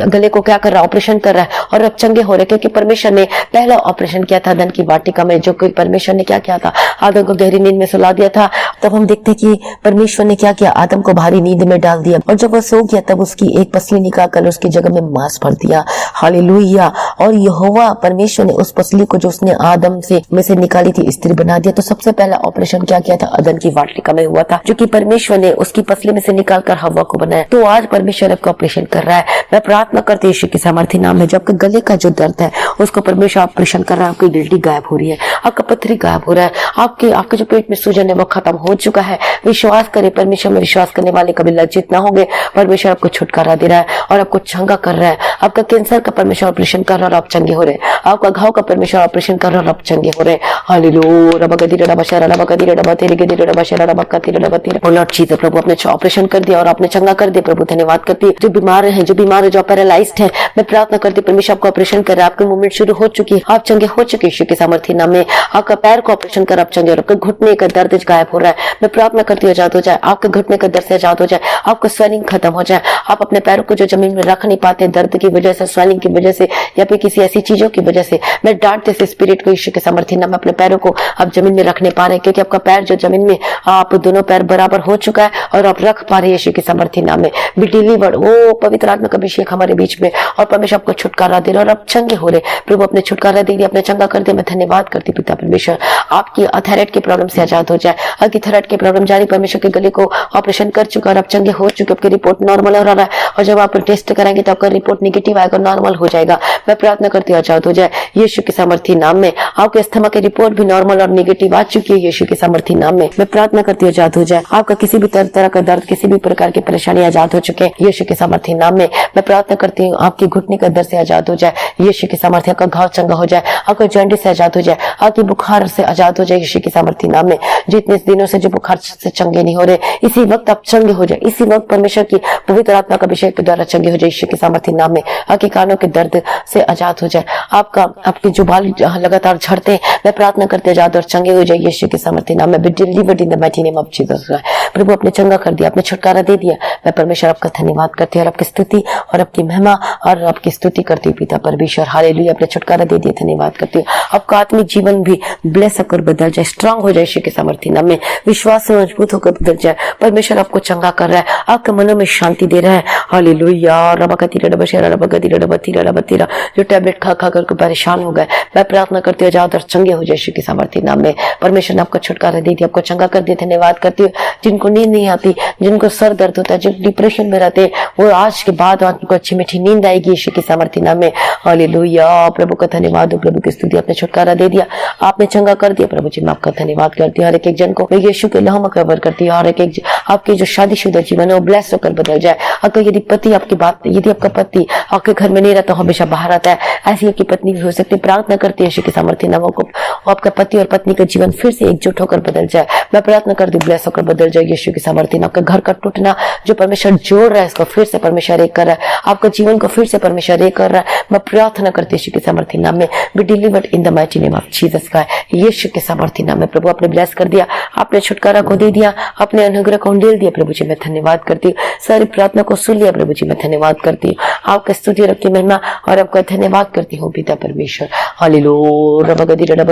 गले को क्या कर रहा है, ऑपरेशन कर रहा है और आप चंगे हो रहे हैं, क्योंकि परमेश्वर ने पहला ऑपरेशन किया था अदन की वाटिका में। जो कोई परमेश्वर ने क्या किया था, आदम को गहरी नींद में सुला दिया था। तब हम देखते कि परमेश्वर ने क्या किया, आदम को भारी नींद में डाल दिया और जब वह सो गया तब उसकी एक पसली निकालकर उसकी जगह में मांस भर दिया। हालेलुया। और यहोवा परमेश्वर ने उस पसली को जो उसने आदम में से निकाली थी स्त्री बना दिया। तो सबसे पहला ऑपरेशन क्या किया था, अदन की वाटिका में हुआ था, जो कि परमेश्वर ने उसकी पसली में से निकालकर हवा को बनाया। तो आज परमेश्वर आपका ऑपरेशन कर रहा है। मैं प्रार्थना करती हूं यीशु के सामर्थी नाम में, जब गले का जो दर्द है उसको परमेश्वर ऑपरेशन कर रहा है। आपकी गिल्टी गायब हो रही है, आपका पथरी गायब हो रहा है, आपके जो पेट में सूजन है वो खत्म हो चुका है। विश्वास करें, परमेश्वर में विश्वास करने वाले कभी लज्जित ना होंगे। परमेश्वर आपको छुटकारा दे रहा है और आपको चंगा कर रहा है। आपका कैंसर का परमेश्वर ऑपरेशन कर रहा है और आप चंगे हो रहे हैं। आपका घाव का परमेश्वर ऑपरेशन कर रहा है और आप चंगे हो रहे हैं। हालेलुया। रबगदी रबशर रबगदी रबती रगदी रबशर रबकती रबती। ओ लॉर्ड जीसस, प्रभु आपने ऑपरेशन कर दिया और आपने चंगा कर दिया। प्रभु धन्यवाद करती है। जो बीमार है, जो पैरालाइज्ड है, मैं प्रार्थना करती हूं परमेश्वर आपका ऑपरेशन कर रहा है। आपकी मूवमेंट शुरू हो चुकी है, आप चंगे हो चुके यीशु के सामर्थी नाम में। आपका पैर को ऑपरेशन कर आप चंगे, और आपके घुटने का दर्द गायब हो रहा है। मैं प्रार्थना करती हूं आजाद हो जाए, आपके घुटने का दर्द से आजाद हो जाए, आपका स्वेलिंग खत्म हो जाए। आप अपने पैरों को जो जमीन में रख नहीं पाते दर्द की वजह से, स्वेलिंग की वजह से या फिर किसी ऐसी चीजों की वजह से, मैं डांटते से स्पिरिट को यीशु के सामर्थी नाम में अपने पैरों को आप जमीन में रख नहीं पा रहे, क्योंकि आपका पैर जो जमीन में, आप दोनों पैर बराबर हो चुका है और आप रख पा रहे यीशु के सामर्थी नाम में। Be delivered. वो पवित्र आत्मा का अभिषेक हमारे बीच में और परमेश्वर आपको छुटकारा दे रहा और आप चंगे हो रहे। प्रभु अपने छुटकारा दे दिया, अपने चंगा कर दिया। मैं धन्यवाद करती पिता परमेश्वर, आपकी थायराइड की प्रॉब्लम से आजाद हो जाए। आपकी थायराइड की प्रॉब्लम जारी, परमेश्वर के गले को ऑपरेशन कर चुका और आप चंगे हो चुके। आपकी रिपोर्ट नॉर्मल हो रहा है और जब आप टेस्ट कराएंगे तो आपका रिपोर्ट निगेटिव आएगा, नॉर्मल हो जाएगा। मैं प्रार्थना करती हूँ आजाद हो जाए यीशु के सामर्थी नाम में। आपके अस्थमा की रिपोर्ट भी नॉर्मल और निगेटिव आ चुकी है यीशु के सामर्थी नाम में। मैं प्रार्थना करती हूँ आजाद हो जाए। आपका किसी भी तरह का दर्द, किसी भी प्रकार की परेशानी आजाद हो चुके यीशु के सामर्थी नाम में। मैं प्रार्थना करती हूँ आपकी घुटने का दर्द से आजाद हो जाए यीशु के सामर्थी। आपका घाव चंगा हो जाए, आपका जॉइंटिस से आजाद हो जाए, आपकी बुखार से आजाद हो जाए यीशु के सामर्थी नाम में। जितने दिनों से जो बुखार से चंगे नहीं हो रहे, इसी वक्त आप चंगे हो जाए। इसी वक्त परमेश्वर की पवित्र आत्मा का अभिषेक के द्वारा चंगे हो जाए यीशु के सामर्थी नाम में। आपके कानों के दर्द से आजाद हो जाए, आपके जो बाल लगातार झड़ते हैं, मैं प्रार्थना करते आजाद और चंगे हो जाए यीशु के सामर्थी नाम में। Be delivered in the mighty name of Jesus. प्रभु आपने चंगा कर दिया, आपने छुटकारा दे दिया। मैं परमेश्वर आपका धन्यवाद करती हूँ और आपकी स्तुति और आपकी महिमा और आपकी स्तुति करती हूँ पिता परमेश्वर। हालेलुया। आपने छुटकारा दे दिया, धन्यवाद करती हूँ। आपका आत्मिक जीवन भी ब्लेस होकर बदल जाए, स्ट्रांग हो जाए यीशु के सामर्थी नाम में। विश्वास से मजबूत होकर बदल जाए। परमेश्वर आपको चंगा कर रहा है, आपके मनों में शांति दे रहा है। हालेलुया। रबकती रबशर रबगदी रबती रबतीरा। जो टैबलेट खा खा करके परेशान हो गए, मैं प्रार्थना करती हूँ आजाद और चंगे हो जाए यीशु के सामर्थी नाम में। परमेश्वर ने आपको छुटकारा दे दिया, आपको चंगा कर दिया, धन्यवाद करती हूँ। जिनको नींद नहीं आती, जिनको सर दर्द होता है, जो डिप्रेशन में रहते हैं, वो आज के बाद आपको अच्छी मीठी नींद आएगी यीशु के सामर्थी नाम में। हालेलुया। प्रभु का धन्यवाद हो, प्रभु की स्तुति। आपने छुटकारा दे दिया, आपने चंगा कर दिया। प्रभु जी मैं आपका धन्यवाद करती हूँ। हर एक जन को मैं यीशु के लहू में कवर करती हूँ। हर एक आपके जो शादीशुदा जीवन है वो ब्लेस होकर बदल जाए। अगर यदि पति आपकी बात, यदि आपका पति आपके घर में नहीं रहता, हमेशा बाहर जाता है, ऐसी आपकी पत्नी भी हो सकती है। प्रार्थना करती है यीशु के सामर्थ्य नामों को, आपका पति और पत्नी का जीवन फिर से एकजुट होकर बदल जाए। मैं प्रार्थना करती हूँ ब्लेस होकर बदल जाए यीशु के सामर्थ्य नाम। आपका घर का टूटना जो परमेश्वर जोड़ रहा है, इसको फिर से परमेश्वर एक कर रहा है, आपका जीवन को फिर से परमेश्वर एक कर रहा है। मैं प्रार्थना करती हूँ यीशु के सामर्थ्य नाम में, be delivered in the mighty name of Jesus का, यीशु के सामर्थ्य नाम में। प्रभु आपने ब्लेस कर दिया, आपने छुटकारा को दे दिया, अपने अनुग्रह को डेल दिया। प्रभु जी मैं धन्यवाद करती हूँ, सारी प्रार्थना को सुन लिया। प्रभु जी मैं धन्यवाद करती हूँ, आपका स्तुति और आपकी महिमा और आपका धन्यवाद करती हूँ पिता परमेश्वर। हालेलुया।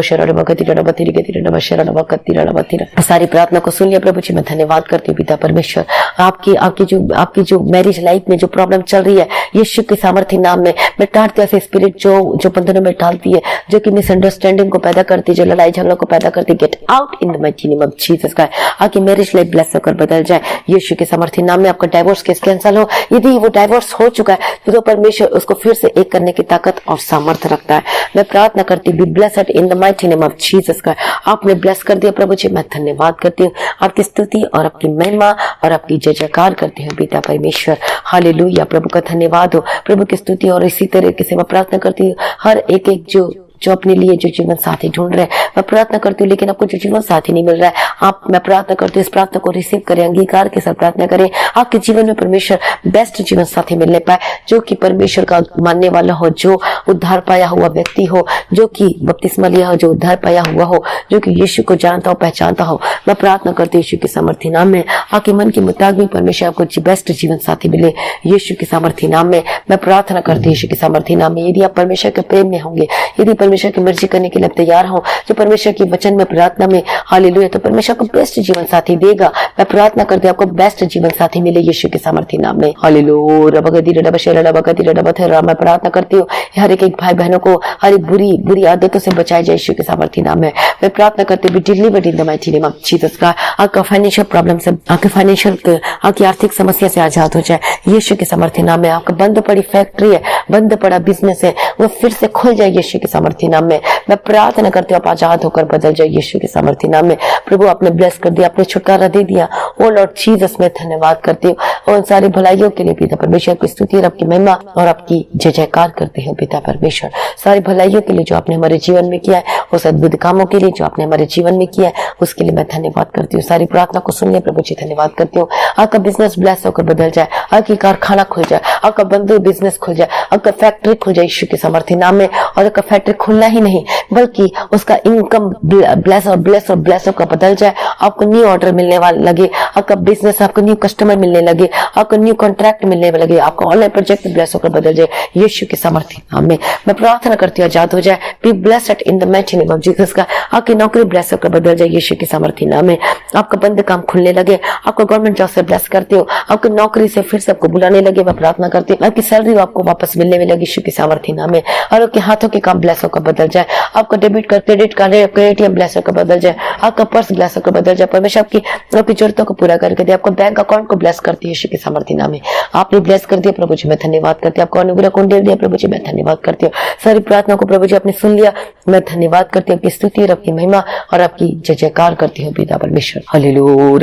सारी प्रार्थना को सुन लिया। प्रभु जी मैं धन्यवाद करती हूँ पिता परमेश्वर, आपकी जो मैरिज लाइफ में जो प्रॉब्लम चल रही है, यीशु के सामर्थ्य नाम में मैं टाटती हूँ ऐसे स्पिरिट जो बंधनों में डालती है, जो कि मिसअंडरस्टैंडिंग को पैदा करती है, जो लड़ाई झगड़ा को पैदा करती है। Gate out in the mighty name of Jesus का। आपकी मैरिज लाइफ ब्लेस होकर बदल जाए यीशु के सामर्थ्य नाम में। आपका डाइवोर्स केस कैंसिल हो, यदि वो डाइवोर्स हो चुका है तो परमेश्वर उसको फिर से एक करने की ताकत और सामर्थ्य रखता है। मैं प्रार्थना करती हूँ be blessed in the mighty name of Jesus का। आपने ब्लेस कर दिया प्रभु जी, मैं धन्यवाद करती हूँ, आपकी स्तुति और आपकी महिमा और आपकी जय जयकार करती हूँ पिता परमेश्वर। हालेलुया। प्रभु का धन्यवाद हो, प्रभु की स्तुति। और इसी तरीके से मैं प्रार्थना करती हूँ हर एक जो अपने लिए जो जीवन साथी ढूंढ रहे हैं, मैं प्रार्थना करती हूँ, लेकिन आपको जो जीवन साथी नहीं मिल रहा है, मैं प्रार्थना करती हूँ इस प्रार्थना को रिसीव करें, अंगीकार के साथ प्रार्थना करें। आपके जीवन में परमेश्वर बेस्ट जीवन साथी मिलने पाए, जो कि परमेश्वर का मानने वाला हो, जो उद्धार पाया हुआ व्यक्ति हो, जो कि बपतिस्मा लिया हो, जो उद्धार पाया हुआ हो, जो कि यीशु को जानता हो, पहचानता हो। मैं प्रार्थना करती हूँ यीशु के सामर्थ्य नाम में, आपके मन के मुताबिक परमेश्वर आपको बेस्ट जीवन साथी मिले यीशु के सामर्थ्य नाम में। मैं प्रार्थना करती हूँ यीशु के सामर्थ्य नाम में। यदि आप परमेश्वर के प्रेम में होंगे, यदि परमेश्वर की मर्जी करने के लिए तैयार हो, जो परमेश्वर की वचन में प्रार्थना में, हालेलुया, तो परमेश्वर को बेस्ट जीवन साथी देगा। मैं प्रार्थना करती हूँ आपको बेस्ट जीवन साथी मिले यीशु के सामर्थ्य नाम में। हालेलुया। मैं प्रार्थना करती हूँ हर एक भाई बहनों को हर बुरी आदतों से बचाया जाए यीशु के सामर्थ्य नाम में। मैं प्रार्थना करती हूँ delivered in the mighty name of Jesus का। आपका फाइनेंशियल प्रॉब्लम से, आपकी आर्थिक समस्या से आजाद हो जाए यीशु के सामर्थ्य नाम में। आपका बंद पड़ी फैक्ट्री है, बंद पड़ा बिजनेस है, वो फिर से खुल जाए यीशु के सामर्थ्य नाम में। मैं प्रार्थना करती हूँ आप आजाद होकर बदल जाए यीशु के सामर्थ्य नाम में। प्रभु आपने ब्लेस कर दिया, आपने छुटकारा दे दिया। ओ लॉर्ड जीसस, मैं धन्यवाद करती हूँ और उन सारी भलाइयों के लिए पिता परमेश्वर की स्तुति और आपकी महिमा और आपकी जय जयकार करते हैं पिता परमेश्वर। सारी भलाइयों के लिए जो आपने हमारे जीवन में किया है, उस अद्भुत कामों के लिए जो आपने हमारे जीवन में किया है, उसके लिए मैं धन्यवाद करती हूँ। सारी प्रार्थना को सुनने प्रभु जी धन्यवाद करती हूँ। आपका बिजनेस ब्लेस होकर बदल जाए, आपकी कारखाना खुल जाए, आपका बंदूक बिजनेस खुल जाए, आपका फैक्ट्री खुल जाए यीशु के सामर्थ्य नाम में। और आपका फैक्ट्री खुलना ही नहीं बल्कि उसका इनकम ब्लेस होकर बदल जाए। आपको न्यू ऑर्डर मिलने वाला लगे, आपका बिजनेस, आपको न्यू कस्टमर मिलने लगे, आपको न्यू कॉन्ट्रैक्ट मिलने लगे, आपका ऑनलाइन प्रोजेक्ट ब्लेस होकर बदल जाए यीशु के सामर्थ्य नाम में। मैं प्रार्थना करती हूँ आजाद हो जाए, be blessed in the mighty name of Jesus का। आपकी नौकरी ब्लेस होकर बदल जाए यीशु के सामर्थ्य नाम में। आपका बंद काम खुलने लगे, आपको गवर्नमेंट जॉब से ब्लेस करती हूँ, आपकी नौकरी से फिर से आपको बुलाने लगे। मैं प्रार्थना करती हूँ आपकी सैलरी आपको वापस मिलने में लगी यीशु के सामर्थ्य नाम में। और आपके हाथों के काम ब्लेस होकर बदल जाए, आपका debit card, credit card, ATM bless होकर बदल जाए, आपका पर्स ब्लेस होकर बदल जाए। परमेश्वर आपकी जरूरतों को पूरा करके दे, आपको बैंक अकाउंट को ब्लेस करती है यीशु के सामर्थ्य नाम में। आपने ब्लेस कर दिया प्रभु जी, मैं धन्यवाद करती हूँ। आपको अनुग्रह को दे दिया प्रभु जी, मैं धन्यवाद करती हूँ। सारी प्रार्थना को प्रभु जी आपने सुन लिया, मैं धन्यवाद करती हूँ। आपकी स्तुति और आपकी महिमा और आपकी जय जयकार करती हूँ पिता परमेश्वर। हालेलुया।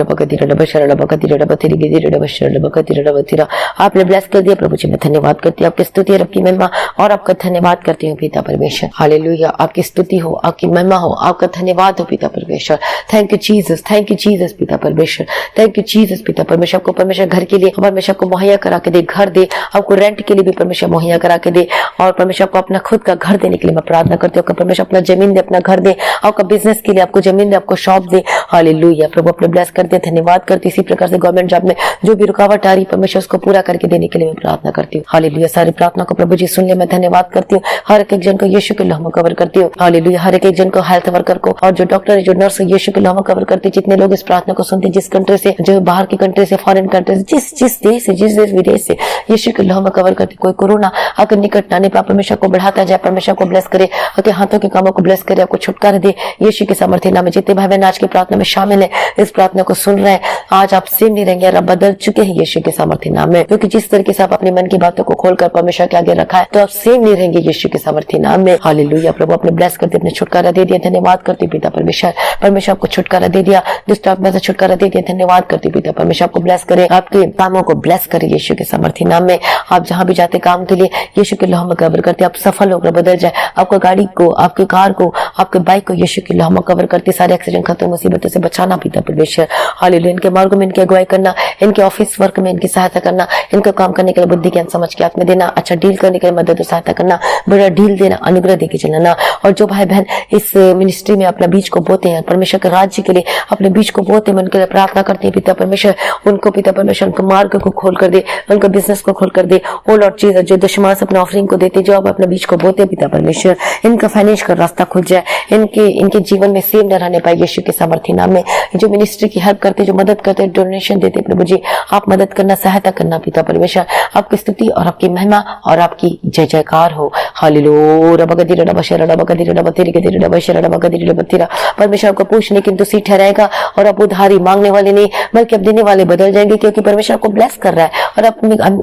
आपने ब्लेस कर दिया प्रभु जी, मैं धन्यवाद करती हूँ। आपकी स्तुति और आपकी महिमा और आपका धन्यवाद करती हूँ पिता परमेश्वर। हालेलुया। आपकी स्तुति हो, आपकी महिमा हो, आपका धन्यवाद हो पिता परमेश्वर। Thank you Jesus, thank you Jesus पिता परमेश्वर, थैंक यू जीसस पिता परमेश्वर। आपको परमेश्वर घर के लिए परमेश्वर को मुहैया करा के दे, घर दे, आपको रेंट के लिए भी परमेश्वर मुहैया करा के दे। और परमेश्वर को अपना खुद का घर देने के लिए मैं प्रार्थना करती हूँ। परमेश्वर अपना जमीन दे, अपना घर दे, आपका बिजनेस के लिए आपको जमीन दे, आपको शॉप दे। हालेलुया। प्रभु अपने ब्लेस करते, धन्यवाद करती। इसी प्रकार से गवर्नमेंट जॉब में जो भी रुकावट आ रही परमेश्वर उसको पूरा करके देने के लिए मैं प्रार्थना करती हूँ। हालेलुया। सारी प्रार्थना को प्रभु जी सुन ले, मैं धन्यवाद करती हूँ। हर एक जन को यीशु के लहू में कवर करती हूँ। हालेलुया। हर एक जन को, हेल्थ वर्कर को और जो डॉक्टर है, जो नर्स है, यीशु के लहू में कवर करती। जितने लोग इस प्रार्थना को सुनते, जिस कंट्री से, जो बाहर की कंट्री से, फॉरेन कंट्री से, जिस देश से, जिस देश विदेश से यीशु के लहू में कवर करती। कोई कोरोना आकर निकट आने पर परमेश्वर को बढ़ाता जाए, परमेश्वर को ब्लेस करे, आपके हाथों के कामों को ब्लेस करे, आपको छुटकारा दे यीशु के सामर्थ्य नाम में। जितने भाई बहन आज की प्रार्थना में शामिल है, इस प्रार्थना को सुन रहे हैं, आज आप सेम नहीं रहेंगे, आप बदल चुके हैं यीशु के सामर्थ्य नाम में। क्योंकि जिस तरीके से आप अपने मन की बातों को खोलकर परमेश्वर के आगे रखा है, तो आप सेम नहीं रहेंगे यीशु के सामर्थ्य नाम में। हालेलुया। प्रभु अपने ब्लेस करते, अपने छुटकारा दे दिया, धन्यवाद करते पिता परमेश्वर। परमेश्वर आपको छुटकारा दे दिया, दुष्ट आत्मा से छुटकारा दे दिया, धन्यवाद करते पिता परमेश्वर। आपको ब्लेस करे, आपके कामों को ब्लेस करे यीशु के सामर्थ्य नाम में। आप जहां भी जाते काम के लिए यीशु के लहू में कवर करते, आप सफल होकर बदल जाए। आपको गाड़ी को, आपकी कार को, आपके बाइक को यीशु के लहू में कवर करते, सारे एक्सीडेंट खतरे मुसीबतों से बचाना पिता परमेश्वर। हालेलुया। इनके मार्गों में इनकी अगुवाई करना, इनके ऑफिस वर्क में इनकी सहायता करना, इनको काम करने के लिए बुद्धि ज्ञान समझ के आत्मा देना, अच्छा डील करने के लिए मदद और सहायता करना, बड़ा डील देना, अनुग्रह देके चलाना। और जो भाई बहन इस मिनिस्ट्री में अपना बीज को बोते हैं, परमेश्वर के राज्य के लिए अपने बीज को बोते हैं, उनके लिए प्रार्थना करते हैं पिता परमेश्वर। उनको पिता परमेश्वर उनको मार्ग को खोल कर दे, उनका बिजनेस को खोल कर दे। ओ लॉर्ड जीसस, जो दशमांश अपने ऑफरिंग को देते, जो आप अपने बीज को बोते पिता परमेश्वर, इनका फाइनेंस का रास्ता खुल जाए, इनके जीवन में सेम न रहने पाए यीशु के सामर्थ्य नाम में। जो मिनिस्ट्री की हेल्प करते, जो मदद करते, डोनेशन देते, प्रभु जी आप मदद करना, सहायता करना पिता परमेश्वर। आपकी स्तुति और आपकी महिमा और आपकी जय जयकार हो। हालेलुया। परमेश्वर आपको पूछने किंतु सी ठहराएगा और आप उधारी मांगने वाले नहीं बल्कि अब देने वाले बदल जाएंगे, क्योंकि परमेश्वर आपको ब्लेस कर रहा है और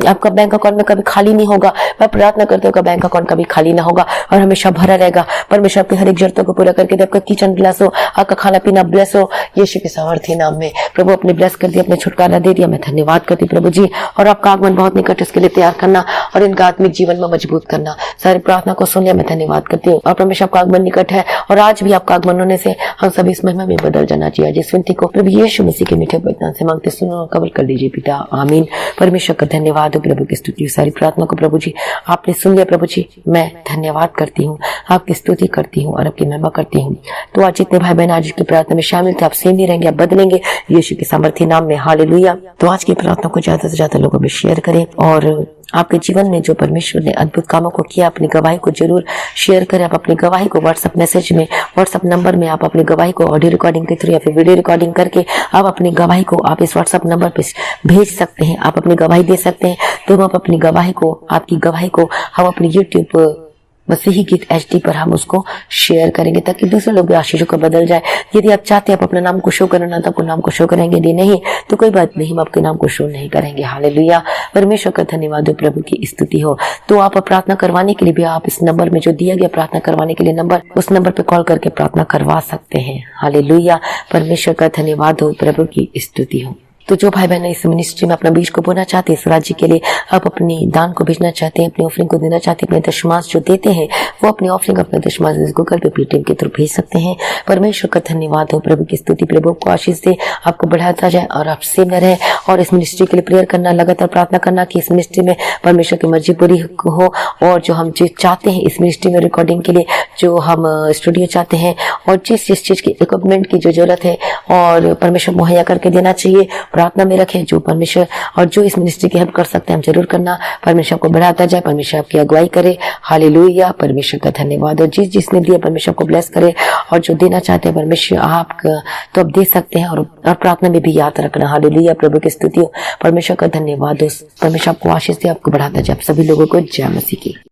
आपका बैंक अकाउंट में कभी खाली नहीं होगा। मैं प्रार्थना करते हो बैंक अकाउंट कभी खाली ना होगा और हमेशा भरा रहेगा। परमेश्वर आपकी हर एक जरूरतों को पूरा करके दे। आपका किचन ब्लेस हो, आपका खाना पीना ब्लेस हो यीशु के सामर्थ्य नाम में। प्रभु अपने ब्लेस कर दिया, अपने छुटकारा दे दिया, मैं धन्यवाद करती प्रभु जी। और आपका आगमन बहुत निकट, इसके लिए तैयार करना और इनका आत्मिक जीवन में मजबूत करना। सारी प्रार्थना को सुन लिया, मैं धन्यवाद करती हूँ। और परमेश्वर आपका आगमन निकट है और आज भी आपका आगमन होने से हम सभी इस महिमा में बदल जाना चाहिए। जिस विनती को प्रभु यीशु मसीह के मीठे बलिदान से मांगते, सुनो और कबूल कर लीजिए पिता, आमीन। परमेश्वर का धन्यवाद हो, प्रभु की स्तुति। सारी प्रार्थना को प्रभु जी आपने सुन लिया प्रभु जी, मैं धन्यवाद करती हूँ, आपकी स्तुति करती हूँ और आपकी महिमा करती हूँ। तो आज जितने भाई बहन आज की प्रार्थना में शामिल थे, आप सेम नहीं रहेंगे, आप बदलेंगे यीशु के सामर्थ्य नाम में। हालेलुया। तो आज की प्रार्थना को ज्यादा से ज्यादा लोगों में शेयर करें और आपके जीवन में जो परमेश्वर ने अद्भुत कामों को किया, अपनी गवाही को जरूर शेयर करें। आप अपनी गवाही को व्हाट्सएप मैसेज में, व्हाट्सएप नंबर में आप अपनी गवाही को ऑडियो रिकॉर्डिंग के थ्रू या फिर वीडियो रिकॉर्डिंग करके आप अपनी गवाही को आप इस व्हाट्सएप नंबर पे भेज सकते हैं। आप अपनी गवाही दे सकते हैं। तो आप अपनी गवाही को, आपकी गवाही को हम अपनी यूट्यूब मसीही गीत HD पर हम उसको शेयर करेंगे ताकि दूसरे लोग भी आशीषों को बदल जाए। यदि आप चाहते हैं आप अपने नाम को शो करना, तो आपको नाम को शो करेंगे, यदि नहीं तो कोई बात नहीं, हम आपके नाम को शो नहीं करेंगे। हालेलुया। परमेश्वर का धन्यवाद हो, प्रभु की स्तुति हो। तो आप प्रार्थना करवाने के लिए भी आप इस नंबर में जो दिया गया प्रार्थना करवाने के लिए नंबर, उस नंबर पर कॉल करके प्रार्थना करवा सकते हैं। हालेलुया। परमेश्वर का धन्यवाद हो, प्रभु की स्तुति हो। तो जो भाई बहन इस मिनिस्ट्री में अपना बीज को बोना चाहते हैं, इस राज्य के लिए आप अपनी दान को भेजना चाहते हैं, अपनी ऑफरिंग को देना चाहते हैं, अपने दशमांश जो देते हैं वो अपनी ऑफरिंग, अपने दशमांश गूगल पे पेटीएम के थ्रू भेज सकते हैं। परमेश्वर का धन्यवाद हो, प्रभु की स्तुति। प्रभु को आशीष दे, आपको बढ़ाता जाए और आप सेम न रहे। और इस मिनिस्ट्री के लिए प्रेयर करना, लगातार प्रार्थना करना कि इस मिनिस्ट्री में परमेश्वर की मर्जी पूरी हो। और जो हम चाहते हैं इस मिनिस्ट्री में रिकॉर्डिंग के लिए जो हम स्टूडियो चाहते हैं और जिस चीज की इक्विपमेंट की जो जरूरत है और परमेश्वर मुहैया करके देना चाहिए, प्रार्थना में रखें। जो परमेश्वर और जो इस मिनिस्ट्री की हेल्प कर सकते हैं हम जरूर करना। परमेश्वर को बढ़ाता जाए, परमेश्वर आपकी अगुवाई करे। हालेलुया। परमेश्वर का धन्यवाद। और जिसने दिया परमेश्वर को ब्लेस करे। और जो देना चाहते हैं परमेश्वर आप तो आप दे सकते हैं और प्रार्थना में भी याद रखना। हालेलुया। प्रभु की स्तुति हो, परमेश्वर का धन्यवाद हो। परमेश्वर आपको आशीष दे, आपको बढ़ाता जाए। आप सभी लोगों को जय मसीह की।